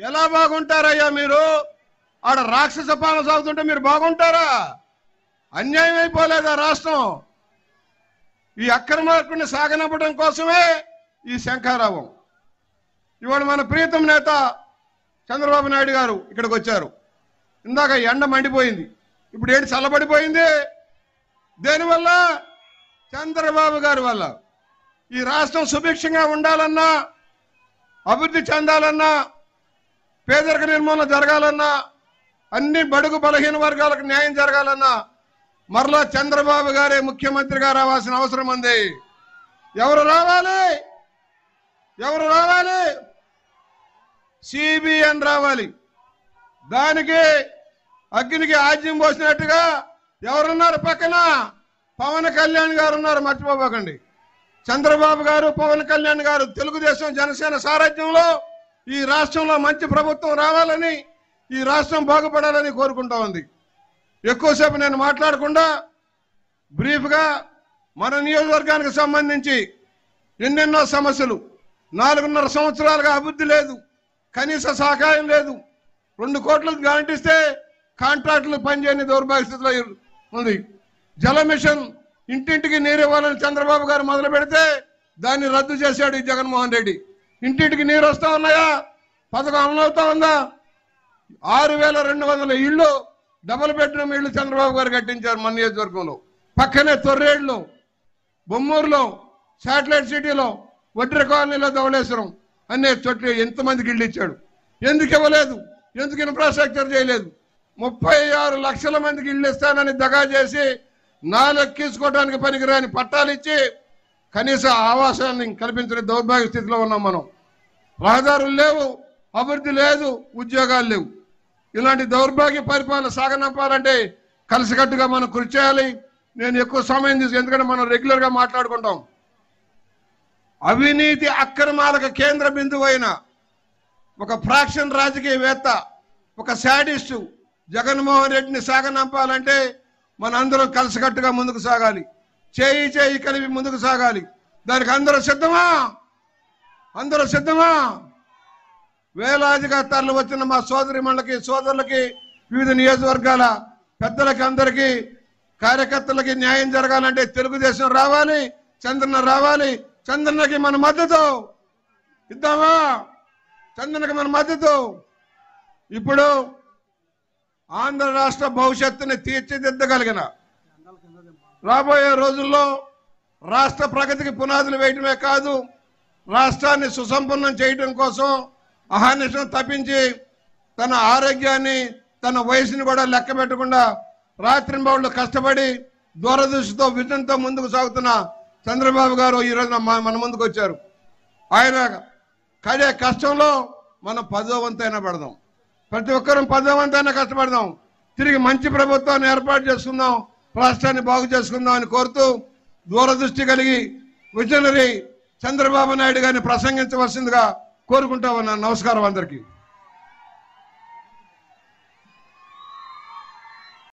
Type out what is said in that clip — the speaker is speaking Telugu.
ఎలా బాగుంటారయ్యా మీరు? ఆడ రాక్షస పాలన సాగుతుంటే మీరు బాగుంటారా? అన్యాయం అయిపోలేదా రాష్ట్రం? ఈ అక్రమార్కుడిని సాగనంపడం కోసమే ఈ శంఖారావం. ఇవాళ మన ప్రీతం నేత చంద్రబాబు నాయుడు గారు ఇక్కడికి వచ్చారు. ఇందాక ఎండ మండిపోయింది, ఇప్పుడు ఏంటి చల్లబడిపోయింది? దేనివల్ల? చంద్రబాబు గారి వల్ల. ఈ రాష్ట్రం సుభిక్షంగా ఉండాలన్నా, అభివృద్ధి చెందాలన్నా, పేదరిక నిర్మూలన జరగాలన్నా, అన్ని బడుగు బలహీన వర్గాలకు న్యాయం జరగాలన్నా మరలా చంద్రబాబు గారే ముఖ్యమంత్రిగా రావాల్సిన అవసరం ఉంది. ఎవరు రావాలి? ఎవరు రావాలి? సిబిఎన్ రావాలి. దానికి అగ్నికి ఆజ్యం పోసినట్టుగా ఎవరున్నారు పక్కన? పవన్ కళ్యాణ్ గారు ఉన్నారు, మర్చిపోకండి. చంద్రబాబు గారు, పవన్ కళ్యాణ్ గారు, తెలుగుదేశం జనసేన సారథ్యంలో ఈ రాష్ట్రంలో మంచి ప్రభుత్వం రావాలని, ఈ రాష్ట్రం బాగుపడాలని కోరుకుంటా ఉంది. ఎక్కువసేపు నేను మాట్లాడకుండా బ్రీఫ్గా మన నియోజకవర్గానికి సంబంధించి ఎన్నెన్నో సమస్యలు, 4.5 సంవత్సరాలుగా అభివృద్ధి లేదు, కనీస సహకారం లేదు. 2 కోట్లు గ్యారెంటీ ఇస్తే కాంట్రాక్టులు పనిచేయని దౌర్భాగ్య స్థితిలో ఉంది. జల మిషన్ ఇంటింటికి నీరు ఇవ్వాలని చంద్రబాబు గారు మొదలు పెడితే దాన్ని రద్దు చేశాడు ఈ జగన్మోహన్ రెడ్డి. ఇంటింటికి నీరు వస్తా ఉన్నాయా? పథకం అమలవుతా ఉందా? 6,200 ఇళ్ళు, డబుల్ బెడ్రూమ్ ఇళ్ళు చంద్రబాబు గారు కట్టించారు మన నియోజకవర్గంలో. పక్కనే తొర్రేడులో, బొమ్మూరులో, శాటిలైట్ సిటీలో, వడ్ర కాలనీలో, ధవళేశ్వరం అనే చోట్ల ఎంతమందికి ఇళ్ళు ఇచ్చాడు? ఎందుకు ఇవ్వలేదు? ఎందుకు ఇన్ఫ్రాస్ట్రక్చర్ చేయలేదు? 36 లక్షల మందికి ఇళ్ళు ఇస్తానని దగా చేసి 4 ఎక్కించుకోవడానికి పనికిరాని పట్టాలు ఇచ్చి కనీస ఆవాసాన్ని కల్పించిన దౌర్భాగ్య స్థితిలో ఉన్నాం మనం. రహదారులు లేవు, అభివృద్ధి లేదు, ఉద్యోగాలు లేవు. ఇలాంటి దౌర్భాగ్య పరిపాలన సాగనంపాలంటే కలిసికట్టుగా మనం కృషి చేయాలి. నేను ఎక్కువ సమయం తీసుకు, ఎందుకంటే మనం రెగ్యులర్గా మాట్లాడుకుంటాం. అవినీతి అక్రమాలకు కేంద్ర బిందువు అయిన ఒక ఫ్రాక్షన్ రాజకీయవేత్త, ఒక శాడిస్టు జగన్మోహన్ రెడ్డిని సాగనంపాలంటే మనందరం కలిసికట్టుగా ముందుకు సాగాలి. చేయి చేయి కలిపి ముందుకు సాగాలి. దానికి అందరూ సిద్ధమా? అందరూ సిద్ధమా? వేలాదిగా తరలి వచ్చిన మా సోదరిమణులకి, సోదరులకి, వివిధ నియోజకవర్గాల పెద్దలకి, అందరికీ, కార్యకర్తలకి న్యాయం జరగాలంటే తెలుగుదేశం రావాలి, చంద్రన్న రావాలి. చంద్రన్నకి మన మద్దతు ఇద్దామా? చంద్రన్నకి మన మద్దతు. ఇప్పుడు ఆంధ్ర రాష్ట్ర భవిష్యత్తుని తీర్చిదిద్దగలిగిన, రాబోయే రోజుల్లో రాష్ట్ర ప్రగతికి పునాదులు వేయటమే కాదు, రాష్ట్రాన్ని సుసంపన్నం చేయడం కోసం అహర్నిశం తప్పించి తన ఆరోగ్యాన్ని, తన వయసుని కూడా లెక్క పెట్టకుండా రాత్రింబవళ్ళు కష్టపడి దూరదృష్టితో, విజన్తో ముందుకు సాగుతున్న చంద్రబాబు గారు ఈ రోజున మన ముందుకు వచ్చారు. ఆయన కడే కష్టంలో మనం 10వ వంతైనా పడదాం. ప్రతి ఒక్కరూ 10వ వంతైనా కష్టపడదాం. తిరిగి మంచి ప్రభుత్వాన్ని ఏర్పాటు చేసుకుందాం, రాష్ట్రాన్ని బాగు చేసుకుందాం అని కోరుతూ, దూరదృష్టి కలిగి విజనరీ చంద్రబాబు నాయుడు గారిని ప్రసంగించవలసిందిగా కోరుకుంటా ఉన్నాను. నమస్కారం అందరికీ.